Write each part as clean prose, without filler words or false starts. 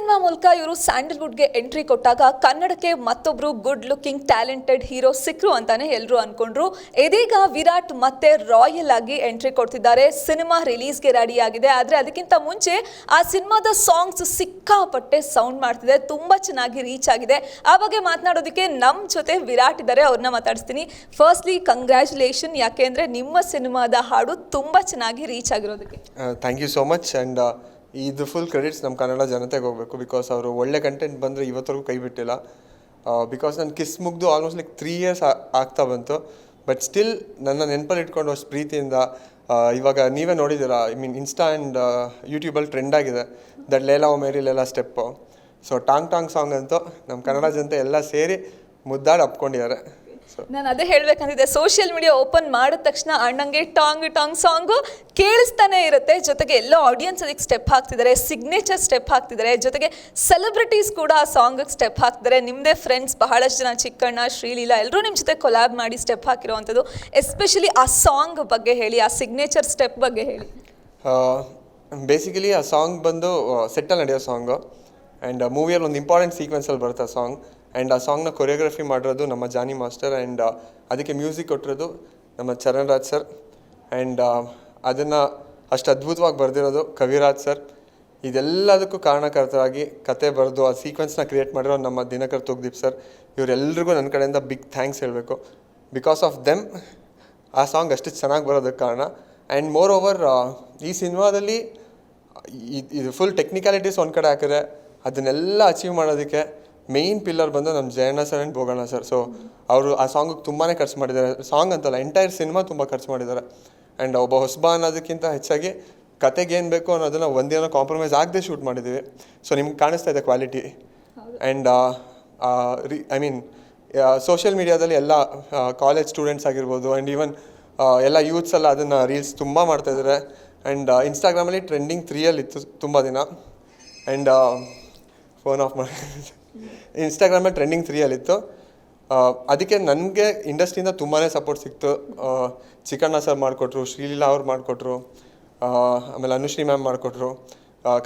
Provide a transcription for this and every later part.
Cinema ಮೂಲಕ ಇವರು ಸ್ಯಾಂಡಲ್ವುಡ್ಗೆ entry ಕೊಟ್ಟಾಗ ಕನ್ನಡಕ್ಕೆ ಮತ್ತೊಬ್ರು ಗುಡ್ ಲುಕಿಂಗ್ ಟ್ಯಾಲೆಂಟೆಡ್ ಹೀರೋ ಸಿಕ್ರು ಅಂತಾನೆ ಎಲ್ಲರೂ ಅನ್ಕೊಂಡ್ರು. ಇದೀಗ ವಿರಾಟ್ ಮತ್ತೆ ರಾಯಲ್ ಆಗಿ ಎಂಟ್ರಿ ಕೊಡ್ತಿದ್ದಾರೆ. ಸಿನಿಮಾ ರಿಲೀಸ್ಗೆ ರೆಡಿ ಆಗಿದೆ. ಆದರೆ ಅದಕ್ಕಿಂತ ಮುಂಚೆ ಆ ಸಿನಿಮಾದ ಸಾಂಗ್ಸ್ ಸಿಕ್ಕಾಪಟ್ಟೆ ಸೌಂಡ್ ಮಾಡ್ತಿದೆ, ತುಂಬಾ ಚೆನ್ನಾಗಿ ರೀಚ್ ಆಗಿದೆ. ಆ ಬಗ್ಗೆ ಮಾತನಾಡೋದಕ್ಕೆ ನಮ್ಮ ಜೊತೆ ವಿರಾಟ್ ಇದ್ದಾರೆ, ಅವ್ರನ್ನ ಮಾತಾಡಿಸ್ತೀನಿ. ಫಸ್ಟ್ಲಿ ಕಂಗ್ರ್ಯಾಚುಲೇಷನ್, ಯಾಕೆಂದ್ರೆ ನಿಮ್ಮ ಸಿನಿಮಾದ ಹಾಡು ತುಂಬಾ ಚೆನ್ನಾಗಿ ರೀಚ್ ಆಗಿರೋದಕ್ಕೆ. Thank you so much. And ಇದು ಫುಲ್ ಕ್ರೆಡಿಟ್ಸ್ ನಮ್ಮ ಕನ್ನಡ ಜನತೆಗೆ ಹೋಗಬೇಕು. ಬಿಕಾಸ್ ಅವರು ಒಳ್ಳೆ ಕಂಟೆಂಟ್ ಬಂದರೆ ಇವತ್ತರೆಗೂ ಕೈ ಬಿಟ್ಟಿಲ್ಲ. ಬಿಕಾಸ್ ನಾನು ಕಿಸ್ ಮುಗ್ದು ಆಲ್ಮೋಸ್ಟ್ ಲೈಕ್ 3 years ಆಗ್ತಾ ಬಂತು. ಬಟ್ ಸ್ಟಿಲ್ ನನ್ನ ನೆನಪಲ್ಲಿ ಇಟ್ಕೊಂಡು ಅಷ್ಟು ಪ್ರೀತಿಯಿಂದ ಇವಾಗ ನೀವೇ ನೋಡಿದ್ದೀರಾ, ಐ ಮೀನ್ ಇನ್ಸ್ಟಾ ಆ್ಯಂಡ್ ಯೂಟ್ಯೂಬಲ್ಲಿ ಟ್ರೆಂಡ್ ಆಗಿದೆ that Laila O Meri Laila step. So Tong Tong song ಅಂತೂ ನಮ್ಮ ಕನ್ನಡ ಜನತೆ ಎಲ್ಲ ಸೇರಿ ಮುದ್ದಾಡಿ ಅಪ್ಕೊಂಡಿದ್ದಾರೆ. ನಾನು ಅದೇ ಹೇಳ್ಬೇಕಂತಿದ್ದೆ, ಸೋಷಿಯಲ್ ಮೀಡಿಯಾ ಓಪನ್ ಮಾಡಿದ ತಕ್ಷಣ ಅಣ್ಣಂಗೆ ಟಾಂಗ್ ಟಾಂಗ್ ಸಾಂಗು ಕೇಳಿಸ್ತಾನೆ ಇರುತ್ತೆ. ಜೊತೆಗೆ ಎಲ್ಲ ಆಡಿಯನ್ಸ್ ಅದಕ್ಕೆ ಸ್ಟೆಪ್ ಹಾಕ್ತಿದ್ದಾರೆ, ಸಿಗ್ನೇಚರ್ ಸ್ಟೆಪ್ ಹಾಕ್ತಿದ್ದಾರೆ. ಜೊತೆಗೆ ಸೆಲೆಬ್ರಿಟೀಸ್ ಕೂಡ ಆ ಸಾಂಗಿಗೆ ಸ್ಟೆಪ್ ಹಾಕ್ತಿದ್ದಾರೆ. ನಿಮ್ಮದೇ ಫ್ರೆಂಡ್ಸ್ ಬಹಳಷ್ಟು ಜನ, ಚಿಕ್ಕಣ್ಣ, ಶ್ರೀಲೀಲಾ ಎಲ್ಲರೂ ನಿಮ್ಮ ಜೊತೆ ಕೊಲಾಬ್ ಮಾಡಿ ಸ್ಟೆಪ್ ಹಾಕಿರೋವಂಥದ್ದು. ಎಸ್ಪೆಷಲಿ ಆ ಸಾಂಗ್ ಬಗ್ಗೆ ಹೇಳಿ, ಆ ಸಿಗ್ನೇಚರ್ ಸ್ಟೆಪ್ ಬಗ್ಗೆ ಹೇಳಿ. ಬೇಸಿಕಲಿ ಆ ಸಾಂಗ್ ಬಂದು ಸೆಟ್ಟಲ್ಲಿ ನಡೆಯೋ ಸಾಂಗು. ಆ್ಯಂಡ್ ಮೂವಿಯಲ್ಲಿ ಒಂದು ಇಂಪಾರ್ಟೆಂಟ್ ಸೀಕ್ವೆನ್ಸಲ್ಲಿ ಬರುತ್ತೆ ಆ ಸಾಂಗ್. ಆ್ಯಂಡ್ ಆ ಸಾಂಗ್ನ ಕೊರಿಯೋಗ್ರಫಿ ಮಾಡಿರೋದು ನಮ್ಮ ಜಾನಿ ಮಾಸ್ಟರ್. ಆ್ಯಂಡ್ ಅದಕ್ಕೆ ಮ್ಯೂಸಿಕ್ ಕೊಟ್ಟಿರೋದು ನಮ್ಮ ಚರಣ್ ರಾಜ್ ಸರ್. ಆ್ಯಂಡ್ ಅದನ್ನು ಅಷ್ಟು ಅದ್ಭುತವಾಗಿ ಬರೆದಿರೋದು ಕವಿರಾಜ್ ಸರ್. ಇದೆಲ್ಲದಕ್ಕೂ ಕಾರಣಕರ್ತರಾಗಿ ಕತೆ ಬರೆದು ಆ ಸೀಕ್ವೆನ್ಸ್ನ ಕ್ರಿಯೇಟ್ ಮಾಡಿರೋ ನಮ್ಮ ದಿನಕರ್ ತೂಗ್ದೀಪ್ ಸರ್. ಇವರೆಲ್ಲರಿಗೂ ನನ್ನ ಕಡೆಯಿಂದ ಬಿಗ್ ಥ್ಯಾಂಕ್ಸ್ ಹೇಳಬೇಕು. ಬಿಕಾಸ್ ಆಫ್ ದೆಮ್ ಆ ಸಾಂಗ್ ಅಷ್ಟು ಚೆನ್ನಾಗಿ ಬರೋದಕ್ಕೆ ಕಾರಣ. ಆ್ಯಂಡ್ ಮೋರ್ ಓವರ್ ಈ ಸಿನಿಮಾದಲ್ಲಿ ಇದು ಫುಲ್ ಟೆಕ್ನಿಕಾಲಿಟೀಸ್ ಒಂದು ಕಡೆ ಹಾಕಿದ್ರೆ ಅದನ್ನೆಲ್ಲ ಅಚೀವ್ ಮಾಡೋದಕ್ಕೆ ಮೇಯ್ನ್ ಪಿಲ್ಲರ್ ಬಂದು ನಮ್ಮ Jayanna sir and Bhoganna sir. So ಅವರು ಆ ಸಾಂಗಿಗೆ ತುಂಬಾ ಖರ್ಚು ಮಾಡಿದ್ದಾರೆ. ಸಾಂಗ್ ಅಂತಲ್ಲ, ಎಂಟೈರ್ ಸಿನಿಮಾ ತುಂಬ ಖರ್ಚು ಮಾಡಿದ್ದಾರೆ. ಆ್ಯಂಡ್ ಒಬ್ಬ ಹೊಸಬ ಅನ್ನೋದಕ್ಕಿಂತ ಹೆಚ್ಚಾಗಿ ಕತೆಗೆ ಏನು ಬೇಕು ಅನ್ನೋದನ್ನು ಒಂದಿನ ಕಾಂಪ್ರಮೈಸ್ ಆಗದೆ ಶೂಟ್ ಮಾಡಿದ್ದೀವಿ. ಸೊ ನಿಮ್ಗೆ ಕಾಣಿಸ್ತಾ ಇದೆ quality. And I mean social ಮೀಡಿಯಾದಲ್ಲಿ ಎಲ್ಲ ಕಾಲೇಜ್ ಸ್ಟೂಡೆಂಟ್ಸ್ ಆಗಿರ್ಬೋದು ಆ್ಯಂಡ್ ಈವನ್ ಎಲ್ಲ ಯೂತ್ಸ್ ಎಲ್ಲ ಅದನ್ನು ರೀಲ್ಸ್ ತುಂಬ ಮಾಡ್ತಾಯಿದ್ದಾರೆ. ಆ್ಯಂಡ್ ಇನ್ಸ್ಟಾಗ್ರಾಮಲ್ಲಿ ಟ್ರೆಂಡಿಂಗ್ 3 ಇತ್ತು ತುಂಬ ದಿನ. ಆ್ಯಂಡ್ ಫೋನ್ ಆಫ್ ಮಾಡಿ ಇನ್ಸ್ಟಾಗ್ರಾಮಲ್ಲಿ ಟ್ರೆಂಡಿಂಗ್ 3 ಇತ್ತು. ಅದಕ್ಕೆ ನನಗೆ ಇಂಡಸ್ಟ್ರಿಯಿಂದ ತುಂಬಾ ಸಪೋರ್ಟ್ ಸಿಕ್ತು. ಚಿಕ್ಕಣ್ಣ ಸರ್ ಮಾಡಿಕೊಟ್ರು, ಶ್ರೀಲೀಲಾ ಅವ್ರು ಮಾಡಿಕೊಟ್ರು, ಆಮೇಲೆ ಅನುಶ್ರೀ ಮ್ಯಾಮ್ ಮಾಡಿಕೊಟ್ರು,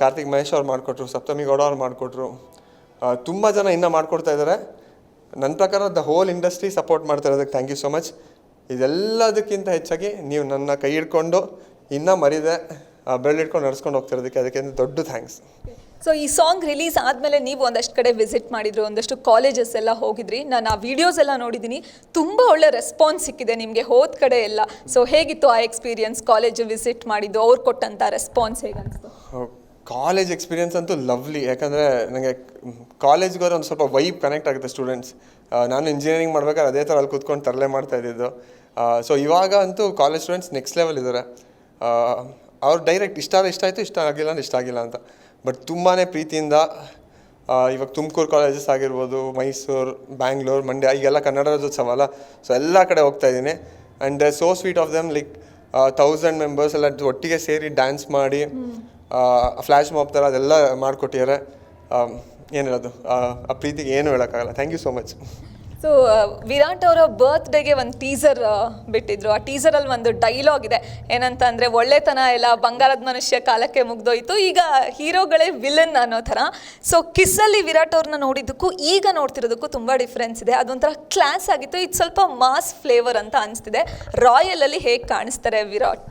ಕಾರ್ತಿಕ್ ಮಹೇಶ್ ಅವ್ರು ಮಾಡಿಕೊಟ್ರು, ಸಪ್ತಮಿ ಗೌಡ ಅವ್ರು ಮಾಡಿಕೊಟ್ರು. ತುಂಬ ಜನ ಇನ್ನೂ ಮಾಡಿಕೊಡ್ತಾ ಇದ್ದಾರೆ. ನನ್ನ ಪ್ರಕಾರ ದ ಹೋಲ್ ಇಂಡಸ್ಟ್ರಿ ಸಪೋರ್ಟ್ ಮಾಡ್ತಾ ಇರೋದಕ್ಕೆ ಥ್ಯಾಂಕ್ ಯು ಸೊ ಮಚ್. ಇದೆಲ್ಲದಕ್ಕಿಂತ ಹೆಚ್ಚಾಗಿ ನೀವು ನನ್ನ ಕೈ ಹಿಡ್ಕೊಂಡು ಇನ್ನೂ ಮರಿದೆ ಬೆರಳಿಟ್ಕೊಂಡು ನಡ್ಸ್ಕೊಂಡು ಹೋಗ್ತಿರೋದಕ್ಕೆ ಅದಕ್ಕೆ ದೊಡ್ಡ ಥ್ಯಾಂಕ್ಸ್. ಸೊ ಈ ಸಾಂಗ್ ರಿಲೀಸ್ ಆದಮೇಲೆ ನೀವು ಒಂದಷ್ಟು ಕಡೆ ವಿಸಿಟ್ ಮಾಡಿದ್ರು, ಒಂದಷ್ಟು ಕಾಲೇಜಸ್ ಎಲ್ಲ ಹೋಗಿದ್ರಿ. ನಾನು ಆ ವಿಡಿಯೋಸ್ ಎಲ್ಲ ನೋಡಿದ್ದೀನಿ, ತುಂಬ ಒಳ್ಳೆ ರೆಸ್ಪಾನ್ಸ್ ಸಿಕ್ಕಿದೆ ನಿಮಗೆ ಹೋದ ಕಡೆ ಎಲ್ಲ. ಸೊ ಹೇಗಿತ್ತು ಆ ಎಕ್ಸ್ಪೀರಿಯನ್ಸ್, ಕಾಲೇಜ್ ವಿಸಿಟ್ ಮಾಡಿದ್ದು, ಅವ್ರು ಕೊಟ್ಟಂಥ ರೆಸ್ಪಾನ್ಸ್ ಹೇಗನ್ನಿಸ್ತು? ಕಾಲೇಜ್ ಎಕ್ಸ್ಪೀರಿಯನ್ಸ್ ಅಂತೂ ಲವ್ಲಿ. ಯಾಕಂದರೆ ನನಗೆ ಕಾಲೇಜ್ಗೆ ಹೋದ್ರೆ ಒಂದು ಸ್ವಲ್ಪ ವೈಬ್ ಕನೆಕ್ಟ್ ಆಗುತ್ತೆ ಸ್ಟೂಡೆಂಟ್ಸ್. ನಾನು ಇಂಜಿನಿಯರಿಂಗ್ ಮಾಡ್ಬೇಕಾದ್ರೆ ಅದೇ ಥರ ಅಲ್ಲಿ ಕೂತ್ಕೊಂಡು ತರಲೆ ಮಾಡ್ತಾ ಇದ್ದಿದ್ದು. ಸೊ ಇವಾಗ ಅಂತೂ ಕಾಲೇಜ್ ಸ್ಟೂಡೆಂಟ್ಸ್ ನೆಕ್ಸ್ಟ್ ಲೆವೆಲ್ ಇದ್ದಾರೆ. ಅವ್ರು ಡೈರೆಕ್ಟ್ ಇಷ್ಟ ಆಯಿತು, ಇಷ್ಟ ಆಗಿಲ್ಲ ಅಂತ. ಬಟ್ ತುಂಬಾ ಪ್ರೀತಿಯಿಂದ ಇವಾಗ ತುಮಕೂರು ಕಾಲೇಜಸ್ ಆಗಿರ್ಬೋದು, ಮೈಸೂರು, ಬ್ಯಾಂಗ್ಳೂರು, ಮಂಡ್ಯ, ಈಗೆಲ್ಲ ಕನ್ನಡ ರಾಜ್ಯೋತ್ಸವ ಅಲ್ಲ, ಸೊ ಎಲ್ಲ ಕಡೆ ಹೋಗ್ತಾ ಇದ್ದೀನಿ. And so sweet of them, like 1000 members ಎಲ್ಲ ಒಟ್ಟಿಗೆ ಸೇರಿ ಡ್ಯಾನ್ಸ್ ಮಾಡಿ ಫ್ಲ್ಯಾಶ್ ಮಾಬ್ ಥರ ಅದೆಲ್ಲ ಮಾಡಿಕೊಟ್ಟಿದ್ದಾರೆ. ಏನು ಹೇಳೋದು, ಆ ಪ್ರೀತಿಗೆ ಏನು ಹೇಳೋಕ್ಕಾಗಲ್ಲ. Thank you so much. So Virat ಅವರ ಬರ್ತ್ಡೇಗೆ ಒಂದು ಟೀಸರ್ ಬಿಟ್ಟಿದ್ರು. ಆ ಟೀಸರಲ್ಲಿ ಒಂದು ಡೈಲಾಗ್ ಇದೆ, ಏನಂತ ಅಂದರೆ ಒಳ್ಳೆತನ ಎಲ್ಲ ಬಂಗಾರದ ಮನುಷ್ಯ ಕಾಲಕ್ಕೆ ಮುಗ್ದೋಯ್ತು, ಈಗ ಹೀರೋಗಳೇ ವಿಲನ್ ಅನ್ನೋ ಥರ. ಸೊ ಕಿಸ್ಸಲ್ಲಿ ವಿರಾಟ್ ಅವ್ರನ್ನ ನೋಡಿದ್ದಕ್ಕೂ ಈಗ ನೋಡ್ತಿರೋದಕ್ಕೂ ತುಂಬ ಡಿಫ್ರೆನ್ಸ್ ಇದೆ. ಅದೊಂಥರ ಕ್ಲಾಸ್ ಆಗಿತ್ತು, ಇದು ಸ್ವಲ್ಪ ಮಾಸ್ ಫ್ಲೇವರ್ ಅಂತ ಅನಿಸ್ತಿದೆ. ರಾಯಲಲ್ಲಿ ಹೇಗೆ ಕಾಣಿಸ್ತಾರೆ ವಿರಾಟ್?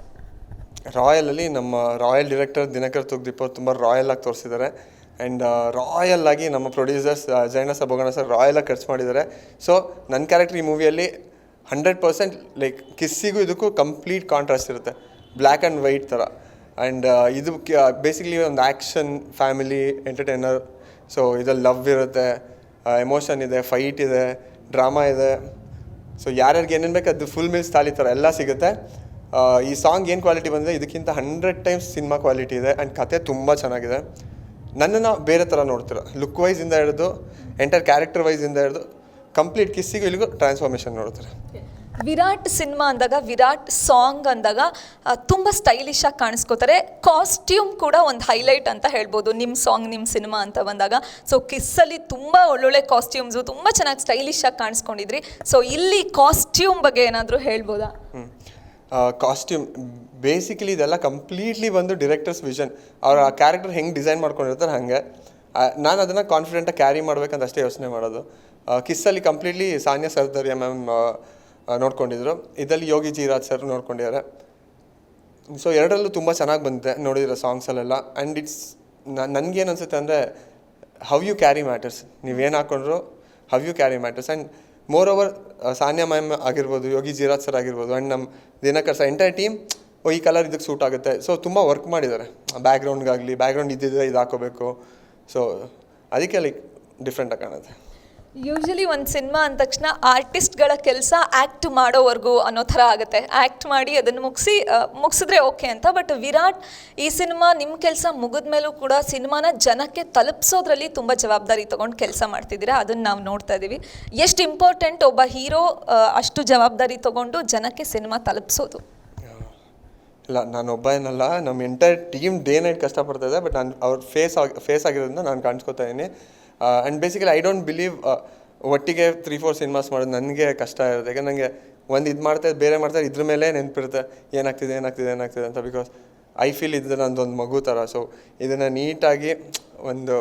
ರಾಯಲಲ್ಲಿ ನಮ್ಮ ರಾಯಲ್ ಡೈರೆಕ್ಟರ್ ದಿನಕರ್ ತೂಗ್ದೀಪ್ ಅವರು ತುಂಬ ರಾಯಲ್ ಆಗಿ ತೋರಿಸಿದ್ದಾರೆ. ಆ್ಯಂಡ್ ರಾಯಲ್ ಆಗಿ ನಮ್ಮ producers Jayanna sir, Bhoganna sir ರಾಯಲಾಗಿ ಖರ್ಚು ಮಾಡಿದ್ದಾರೆ. ಸೊ ನನ್ನ ಕ್ಯಾರೆಕ್ಟರ್ ಈ ಮೂವಿಯಲ್ಲಿ 100% ಲೈಕ್ ಕಿಸ್ಸಿಗೂ ಇದಕ್ಕೂ ಕಂಪ್ಲೀಟ್ ಕಾಂಟ್ರಾಸ್ಟ್ ಇರುತ್ತೆ, ಬ್ಲ್ಯಾಕ್ ಆ್ಯಂಡ್ ವೈಟ್ ಥರ. ಆ್ಯಂಡ್ ಇದು ಬೇಸಿಕಲಿ ಒಂದು ಆ್ಯಕ್ಷನ್ ಫ್ಯಾಮಿಲಿ ಎಂಟರ್ಟೈನರ್. ಸೊ ಇದಲ್ಲಿ ಲವ್ ಇರುತ್ತೆ, ಎಮೋಷನ್ ಇದೆ, ಫೈಟ್ ಇದೆ, ಡ್ರಾಮಾ ಇದೆ. ಸೊ ಯಾರ್ಯಾರಿಗೆ ಏನೇನು ಬೇಕು ಅದು ಫುಲ್ ಮೀಲ್ಸ್ ತಾಲಿ ಥರ ಎಲ್ಲ ಸಿಗುತ್ತೆ. ಈ ಸಾಂಗ್ ಏನು ಕ್ವಾಲಿಟಿ ಬಂದಿದೆ ಇದಕ್ಕಿಂತ 100 times ಸಿನಿಮಾ ಕ್ವಾಲಿಟಿ ಇದೆ. ಆ್ಯಂಡ್ ಕತೆ ತುಂಬ ಚೆನ್ನಾಗಿದೆ. ನನ್ನನ್ನು ಬೇರೆ ಥರ ನೋಡ್ತೀರ, ಲುಕ್ ವೈಸಿಂದ ಹಿಡಿದು ಎಂಟರ್ ಕ್ಯಾರೆಕ್ಟರ್ ವೈಸಿಂದ ಹಿಡಿದು ಕಂಪ್ಲೀಟ್ ಕಿಸ್ಸಿಗೂ ಇಲ್ಲಿಗೂ ಟ್ರಾನ್ಸ್ಫಾರ್ಮೇಷನ್ ನೋಡ್ತಾರೆ. ವಿರಾಟ್ ಸಿನಿಮಾ ಅಂದಾಗ, ವಿರಾಟ್ ಸಾಂಗ್ ಅಂದಾಗ ತುಂಬ ಸ್ಟೈಲಿಶ್ ಆಗಿ ಕಾಣಿಸ್ಕೋತಾರೆ. ಕಾಸ್ಟ್ಯೂಮ್ ಕೂಡ ಒಂದು ಹೈಲೈಟ್ ಅಂತ ಹೇಳ್ಬೋದು ನಿಮ್ಮ ಸಾಂಗ್, ನಿಮ್ಮ ಸಿನಿಮಾ ಅಂತ ಬಂದಾಗ. ಸೊ ಕಿಸ್ಸಲ್ಲಿ ತುಂಬ ಒಳ್ಳೊಳ್ಳೆ ಕಾಸ್ಟ್ಯೂಮ್ಸು, ತುಂಬ ಚೆನ್ನಾಗಿ ಸ್ಟೈಲಿಶ್ ಆಗಿ ಕಾಣಿಸ್ಕೊಂಡಿದ್ರಿ. ಸೊ ಇಲ್ಲಿ ಕಾಸ್ಟ್ಯೂಮ್ ಬಗ್ಗೆ ಏನಾದರೂ ಹೇಳ್ಬೋದಾ? ಕಾಸ್ಟ್ಯೂಮ್ ಬೇಸಿಕಲಿ ಇದೆಲ್ಲ ಕಂಪ್ಲೀಟ್ಲಿ ಬಂದು ಡಿರೆಕ್ಟರ್ಸ್ ವಿಷನ್. ಅವ್ರ ಆ ಕ್ಯಾರೆಕ್ಟರ್ ಹೆಂಗೆ ಡಿಸೈನ್ ಮಾಡ್ಕೊಂಡಿರ್ತಾರೆ ಹಾಗೆ. ನಾನು ಅದನ್ನು ಕಾನ್ಫಿಡೆಂಟಾಗಿ ಕ್ಯಾರಿ ಮಾಡ್ಬೇಕಂತ ಅಷ್ಟೇ ಯೋಚನೆ ಮಾಡೋದು. ಕಿಸ್ಸಲ್ಲಿ ಕಂಪ್ಲೀಟ್ಲಿ ಸಾನ್ಯಾ ಸರ್ದಾರಿಯಾ ಮ್ಯಾಮ್ ನೋಡ್ಕೊಂಡಿದ್ರು, ಇದರಲ್ಲಿ ಯೋಗಿ ಜಿ ರಾಜ್ ಸರ್ ನೋಡ್ಕೊಂಡಿದ್ದಾರೆ. ಸೊ ಎರಡರಲ್ಲೂ ತುಂಬ ಚೆನ್ನಾಗಿ ಬಂದಿದೆ ನೋಡಿದಿರೋ ಸಾಂಗ್ಸಲ್ಲೆಲ್ಲ. ಆ್ಯಂಡ್ ಇಟ್ಸ್ ನನಗೇನು ಅನಿಸುತ್ತೆ ಅಂದರೆ ಹೌ ಯು ಕ್ಯಾರಿ ಮ್ಯಾಟರ್ಸ್. ನೀವೇನು ಹಾಕ್ಕೊಂಡ್ರು how you carry matters. And moreover Sanya ma'am ಆಗಿರ್ಬೋದು, ಯೋಗಿ ಜಿ ರಾಜ್ ಸರ್ ಆಗಿರ್ಬೋದು, ಆ್ಯಂಡ್ ನಮ್ಮ ದಿನಕರ್ ಸರ್ ಎಂಟೈರ್ ಟೀಮ್ ಈ ಕಲರ್ ಇದಕ್ಕೆ ಸೂಟ್ ಆಗುತ್ತೆ. ಸೊ ತುಂಬ ವರ್ಕ್ ಮಾಡಿದ್ದಾರೆ ಬ್ಯಾಕ್ಗ್ರೌಂಡ್ಗಾಗಲಿ, ಬ್ಯಾಕ್ಗ್ರೌಂಡ್ ಇದ್ದಿದ್ರೆ ಇದು ಹಾಕೋಬೇಕು. ಸೊ ಅದಕ್ಕೆ ಲೈಕ್ ಡಿಫ್ರೆಂಟಾಗಿ ಕಾಣುತ್ತೆ. ಯೂಶಲಿ ಒಂದು ಸಿನಿಮಾ ಅಂದ ತಕ್ಷಣ ಆರ್ಟಿಸ್ಟ್ಗಳ ಕೆಲಸ ಆ್ಯಕ್ಟ್ ಮಾಡೋವರೆಗೂ ಅನ್ನೋ ಥರ ಆಗುತ್ತೆ. ಆ್ಯಕ್ಟ್ ಮಾಡಿ ಅದನ್ನು ಮುಗಿಸಿದ್ರೆ ಓಕೆ ಅಂತ. ಬಟ್ ವಿರಾಟ್, ಈ ಸಿನಿಮಾ ನಿಮ್ಮ ಕೆಲಸ ಮುಗಿದ ಮೇಲೂ ಕೂಡ ಸಿನಿಮಾನ ಜನಕ್ಕೆ ತಲುಪಿಸೋದ್ರಲ್ಲಿ ತುಂಬ ಜವಾಬ್ದಾರಿ ತೊಗೊಂಡು ಕೆಲಸ ಮಾಡ್ತಿದ್ದೀರಾ. ಅದನ್ನು ನಾವು ನೋಡ್ತಾ ಇದ್ದೀವಿ. ಎಷ್ಟು ಇಂಪಾರ್ಟೆಂಟ್ ಒಬ್ಬ ಹೀರೋ ಅಷ್ಟು ಜವಾಬ್ದಾರಿ ತೊಗೊಂಡು ಜನಕ್ಕೆ ಸಿನಿಮಾ ತಲುಪಿಸೋದು? ಇಲ್ಲ, ನಾನು ಒಬ್ಬ ಏನಲ್ಲ, ನಮ್ಮ ಎಂಟೈರ್ ಟೀಮ್ ಡೇ ನೈಟ್ ಕಷ್ಟಪಡ್ತಾಯಿದೆ. ಬಟ್ ನಾನು ಅವ್ರ ಫೇಸ್ ಆಗಿರೋದ್ರಿಂದ ನಾನು ಕಾಣಿಸ್ಕೊತಾ ಇದ್ದೀನಿ. And basically I don't believe ಒಟ್ಟಿಗೆ 3-4 ಸಿನಿಮಾಸ್ ಮಾಡೋದು ನನಗೆ ಕಷ್ಟ ಇರುತ್ತೆ. ಯಾಕಂದ್ರೆ ನನಗೆ ಒಂದು ಇದು ಮಾಡ್ತಾ ಬೇರೆ ಮಾಡ್ತಾರೆ, ಇದ್ರ ಮೇಲೆ ನೆನಪಿರುತ್ತೆ ಏನಾಗ್ತಿದೆ ಅಂತ. ಬಿಕಾಸ್ ಐ ಫೀಲ್ ಇದು ನಂದೊಂದು ಮಗು ಥರ. ಸೊ ಇದನ್ನು ನೀಟಾಗಿ ಒಂದು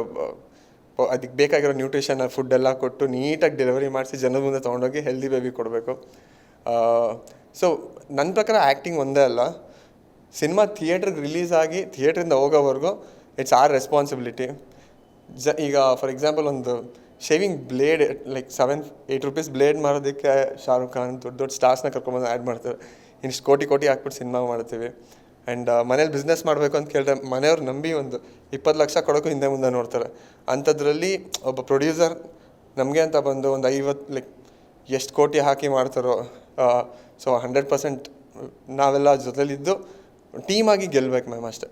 ಅದಕ್ಕೆ ಬೇಕಾಗಿರೋ ನ್ಯೂಟ್ರಿಷನ್ ಫುಡ್ಡೆಲ್ಲ ಕೊಟ್ಟು ನೀಟಾಗಿ ಡೆಲಿವರಿ ಮಾಡಿಸಿ ಜನದ ಮುಂದೆ ತೊಗೊಂಡೋಗಿ ಹೆಲ್ದಿ ಬೇಬಿ ಕೊಡಬೇಕು. ಸೊ ನನ್ನ ಪ್ರಕಾರ ಆ್ಯಕ್ಟಿಂಗ್ ಒಂದೇ ಅಲ್ಲ, ಸಿನಿಮಾ ಥಿಯೇಟ್ರಿಗೆ ರಿಲೀಸ್ ಆಗಿ ಥಿಯೇಟ್ರಿಂದ ಹೋಗೋವರೆಗೂ ಇಟ್ಸ್ ಆರ್ ರೆಸ್ಪಾನ್ಸಿಬಿಲಿಟಿ. ಈಗ ಫಾರ್ ಎಕ್ಸಾಂಪಲ್ ಒಂದು shaving blade like 7-8 rupees blade ಮಾಡೋದಕ್ಕೆ ಶಾರುಖ್ ಖಾನ್ ದೊಡ್ಡ ಸ್ಟಾರ್ಸ್ನ ಕರ್ಕೊಂಬಂದು ಆ್ಯಡ್ ಮಾಡ್ತಾರೆ. ಇಷ್ಟು ಕೋಟಿ ಹಾಕ್ಬಿಟ್ಟು ಸಿನಿಮಾ ಮಾಡ್ತೀವಿ. ಆ್ಯಂಡ್ ಮನೇಲಿ ಬಿಸ್ನೆಸ್ ಮಾಡಬೇಕು ಅಂತ ಕೇಳಿದ್ರೆ ಮನೆಯವ್ರು ನಂಬಿ ಒಂದು 20 ಲಕ್ಷ ಕೊಡೋಕ್ಕೂ ಹಿಂದೆ ಮುಂದೆ ನೋಡ್ತಾರೆ. ಅಂಥದ್ರಲ್ಲಿ ಒಬ್ಬ ಪ್ರೊಡ್ಯೂಸರ್ ನಮಗೆ ಅಂತ ಬಂದು ಒಂದು 50 ಲೈಕ್ ಎಷ್ಟು ಕೋಟಿ ಹಾಕಿ ಮಾಡ್ತಾರೋ. ಸೊ 100% ನಾವೆಲ್ಲ ಜೊತೆಲಿದ್ದು ಟೀಮಾಗಿ ಗೆಲ್ಬೇಕು ಮ್ಯಾಮ್, ಅಷ್ಟೇ.